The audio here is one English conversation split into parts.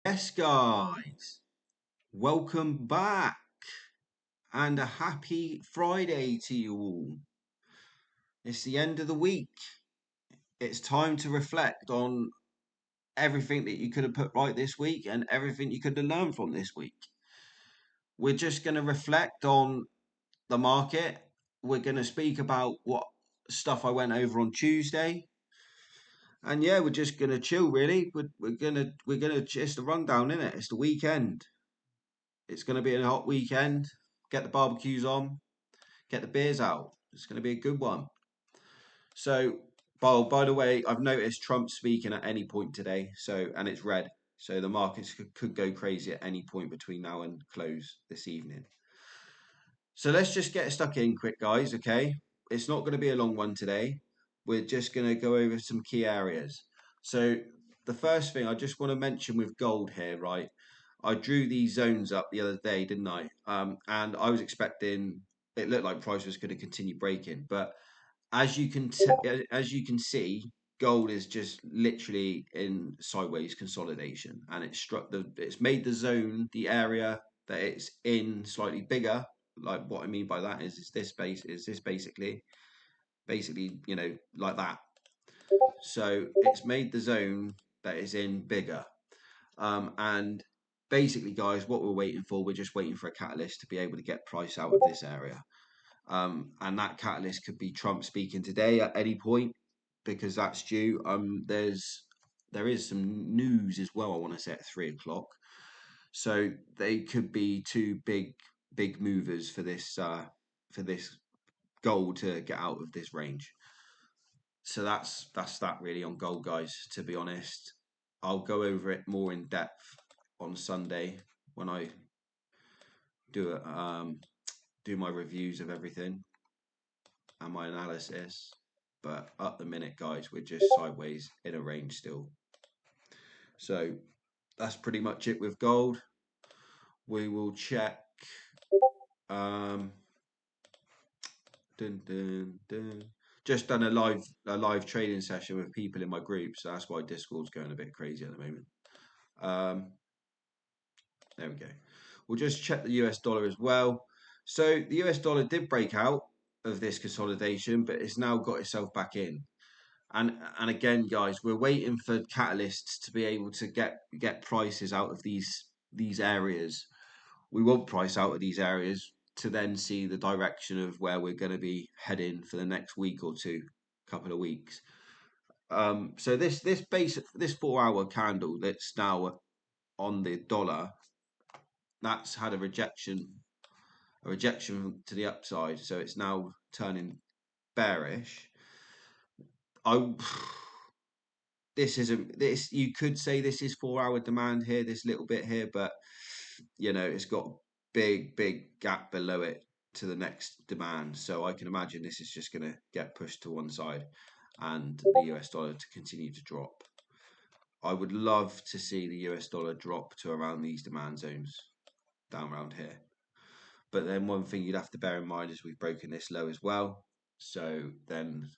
Yes, guys, welcome back and a happy Friday to you all. It's the end of the week. It's time to reflect on everything that you could have put right this week and everything you could have learned from this week. We're just going to reflect on the market. We're going to speak about what stuff I went over on Tuesday. And yeah, we're just going to chill really. We're gonna just a rundown in it. It's the weekend. It's going to be a hot weekend. Get the barbecues on. Get the beers out. It's going to be a good one. So, by the way, I've noticed Trump speaking at any point today. And it's red. So the markets could go crazy at any point between now and close this evening. So let's just get stuck in quick, guys. Okay, it's not going to be a long one today. We're just going to go over some key areas. So the first thing I just want to mention with gold here, right? I drew these zones up the other day, didn't I? And I was expecting it looked like price was going to continue breaking, but as you can see, gold is just literally in sideways consolidation, and it's made the zone, the area that it's in, slightly bigger. Like what I mean by that is this basically like that. So it's made the zone that it's in bigger. And basically, guys, what we're waiting for, we're just waiting for a catalyst to be able to get price out of this area. And that catalyst could be Trump speaking today at any point because that's due. There is some news as well. I want to say at 3 o'clock, so they could be two big movers for this gold to get out of this range. So that's that really on gold, guys. To be honest, I'll go over it more in depth on Sunday when I do it. Do my reviews of everything and my analysis. But at the minute, guys, we're just sideways in a range still. So that's pretty much it with gold. We will check. Um, dun, dun, dun. Just done a live trading session with people in my group, so that's why Discord's going a bit crazy at the moment. There we go. We'll just check the US dollar as well. So the US dollar did break out of this consolidation, but it's now got itself back in. And again, guys, we're waiting for catalysts to be able to get prices out of these areas. We want price out of these areas to then see the direction of where we're going to be heading for the next week or two, couple of weeks. So this 4 hour candle that's now on the dollar, that's had a rejection to the upside, so it's now turning bearish. I This isn't this. You could say this is 4 hour demand here, this little bit here, but it's got big gap below it to the next demand. So I can imagine this is just going to get pushed to one side, and the US dollar to continue to drop. I would love to see the US dollar drop to around these demand zones down around here. But then one thing you'd have to bear in mind is we've broken this low as well. So then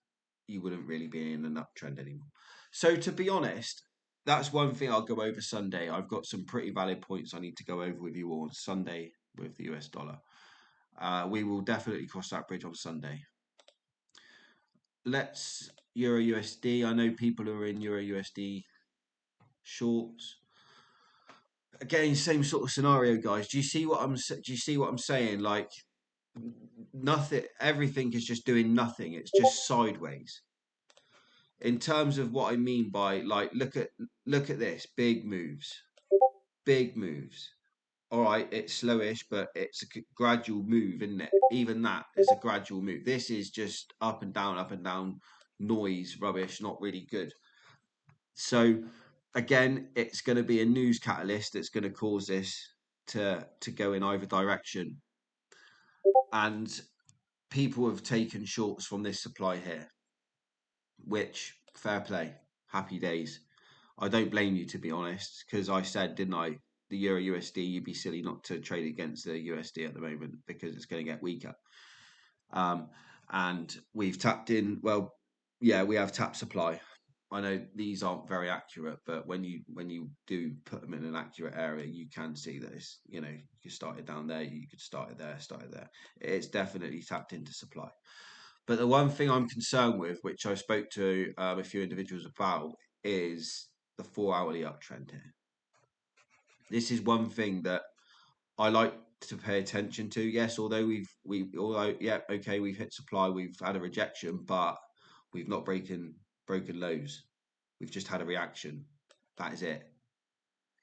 you wouldn't really be in an uptrend anymore. So to be honest, that's one thing I'll go over Sunday. I've got some pretty valid points I need to go over with you all on Sunday with the US dollar. We will definitely cross that bridge on Sunday. Let's Euro USD. I know people are in Euro USD shorts. Again, same sort of scenario, guys. Do you see what I'm saying? Like nothing, everything is just doing nothing. It's just sideways. In terms of what I mean by like, look at this, big moves, big moves. All right, it's slowish, but it's a gradual move, isn't it? Even that is a gradual move. This is just up and down, noise, rubbish, not really good. So again, it's going to be a news catalyst that's going to cause this to go in either direction. And people have taken shorts from this supply here, which fair play, happy days. I don't blame you, to be honest, because I said, didn't I, the Euro USD, you'd be silly not to trade against the USD at the moment because it's going to get weaker. And we've tapped in. Well, yeah, we have tapped supply. I know these aren't very accurate, but when you do put them in an accurate area, you can see that it's, you could start it down there, you could start it there, start it there. It's definitely tapped into supply. But the one thing I'm concerned with, which I spoke to a few individuals about, is the 4 hourly uptrend here. This is one thing that I like to pay attention to. Yes, although we've hit supply, we've had a rejection, but we've not broken lows. We've just had a reaction. That is it.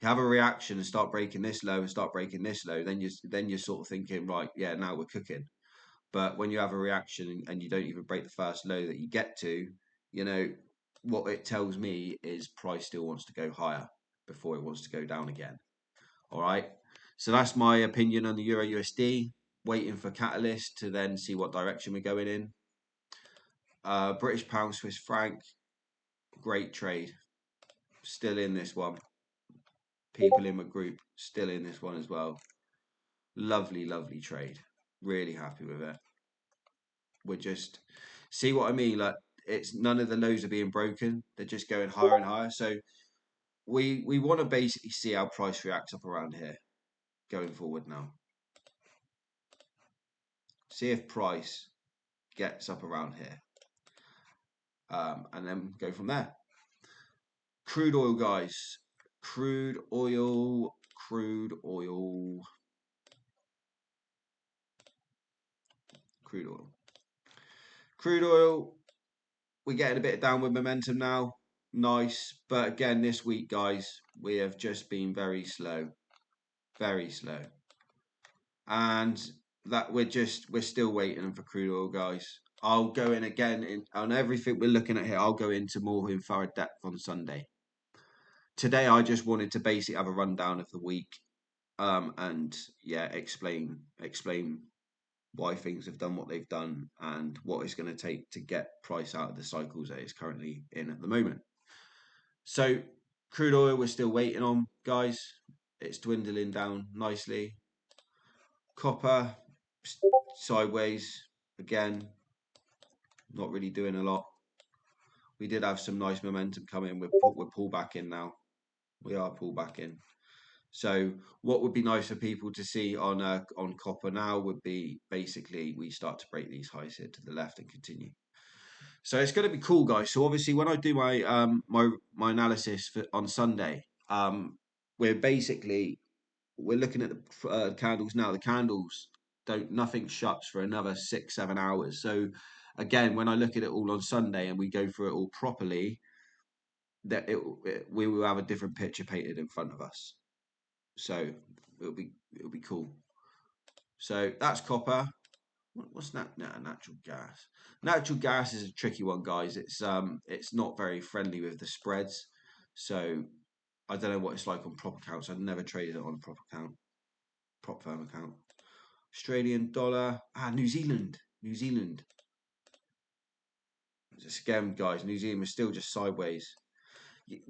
You have a reaction and start breaking this low and start breaking this low, then you're sort of thinking, right, yeah, now we're cooking. But when you have a reaction and you don't even break the first low that you get to, what it tells me is price still wants to go higher before it wants to go down again. All right. So that's my opinion on the Euro USD. Waiting for catalyst to then see what direction we're going in. British pound, Swiss franc, great trade. Still in this one. People in my group still in this one as well. Lovely, lovely trade. Really happy with it. We're just see what I mean. Like, it's none of the lows are being broken. They're just going higher and higher. So we want to basically see how price reacts up around here going forward now. See if price gets up around here. And then go from there. Crude oil, guys. Crude oil. Crude oil. Crude oil. Crude oil. We're getting a bit of downward momentum now. Nice. But again, this week, guys, we have just been very slow. Very slow. And that we're still waiting for crude oil, guys. I'll go in again on everything we're looking at here. I'll go into more in thorough depth on Sunday. Today, I just wanted to basically have a rundown of the week, and yeah, explain why things have done what they've done and what it's going to take to get price out of the cycles that it's currently in at the moment. So, crude oil, we're still waiting on, guys. It's dwindling down nicely. Copper, sideways again, not really doing a lot. We did have some nice momentum come in. We're pulled back in now. We are pulled back in. So what would be nice for people to see on copper now would be basically we start to break these highs here to the left and continue. So it's going to be cool, guys. So obviously when I do my my analysis on Sunday, we're looking at the candles now. The candles nothing shuts for another 6-7 hours. So again, when I look at it all on Sunday and we go through it all properly, that we will have a different picture painted in front of us. So it'll be cool. So that's copper. What's that? No, natural gas. Natural gas is a tricky one, guys. It's not very friendly with the spreads. So I don't know what it's like on prop accounts. I've never traded it on a prop account, prop firm account. Australian dollar. New Zealand. New Zealand. It's a scam, guys. New Zealand was still just sideways.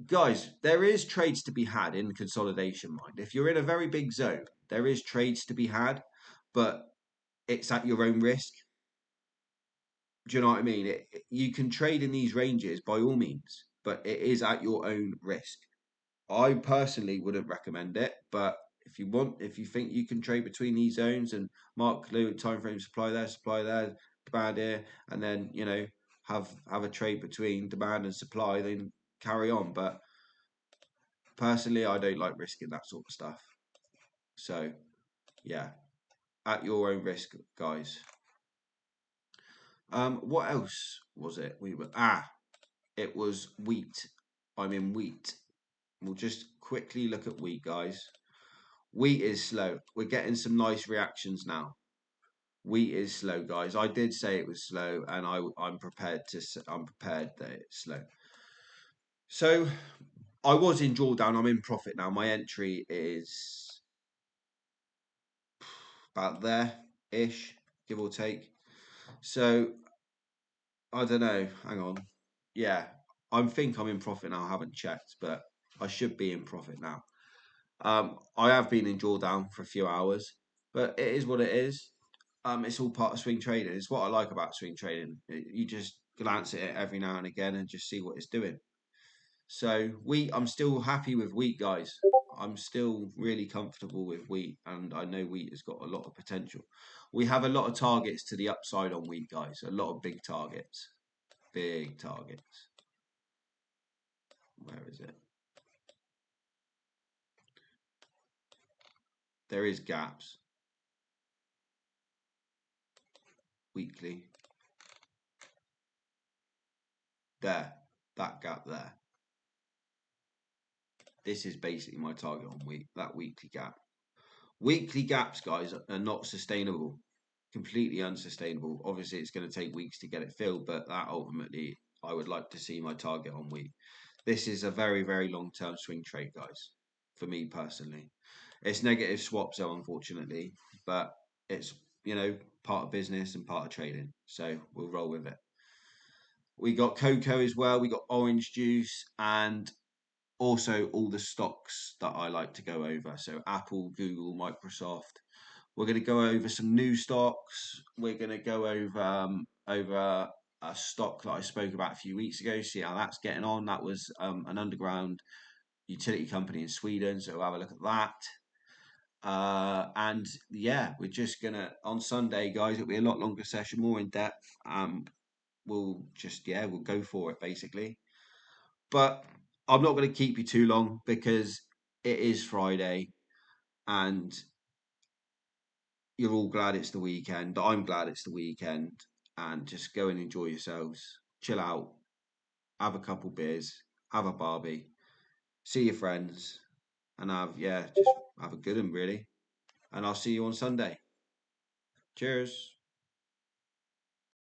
Guys, there is trades to be had in consolidation, mind. If you're in a very big zone, there is trades to be had, but it's at your own risk. Do you know what I mean? You can trade in these ranges by all means, but it is at your own risk. I personally wouldn't recommend it, but if you think you can trade between these zones and mark the time frame supply there, demand here, and then have a trade between demand and supply, then carry on. But personally, I don't like risking that sort of stuff. So yeah, at your own risk, guys. What else was it? It was wheat. I'm in wheat. We'll just quickly look at wheat, guys. Wheat is slow. We're getting some nice reactions now. Wheat is slow, guys. I did say it was slow, and I'm prepared that it's slow. So I was in drawdown. I'm in profit now. My entry is about there-ish, give or take. So I don't know. Hang on. Yeah, I think I'm in profit now. I haven't checked, but I should be in profit now. I have been in drawdown for a few hours, but it is what it is. It's all part of swing trading. It's what I like about swing trading. You just glance at it every now and again and just see what it's doing. So I'm still happy with wheat, guys. I'm still really comfortable with wheat, and I know wheat has got a lot of potential. We have a lot of targets to the upside on wheat, guys. A lot of big targets. Big targets. Where is it? There is gaps. Weekly. There. That gap there. This is basically my target on wheat. That weekly gap. Weekly gaps, guys, are not sustainable. Completely unsustainable. Obviously, it's going to take weeks to get it filled, but that ultimately, I would like to see my target on wheat. This is a very, very long-term swing trade, guys, for me personally. It's negative swaps, though, unfortunately, but it's, part of business and part of trading. So we'll roll with it. We got cocoa as well. We got orange juice and also all the stocks that I like to go over. So Apple, Google, Microsoft. We're going to go over some new stocks. We're going to go over a stock that I spoke about a few weeks ago. See how that's getting on. That was an underground utility company in Sweden. So we'll have a look at that. And yeah, we're just gonna on Sunday, guys. It'll be a lot longer session, more in depth. We'll go for it basically. But I'm not going to keep you too long because it is Friday and you're all glad it's the weekend. I'm glad it's the weekend, and just go and enjoy yourselves. Chill out, have a couple beers, have a barbie, see your friends, and just have a good one really. And I'll see you on Sunday. Cheers.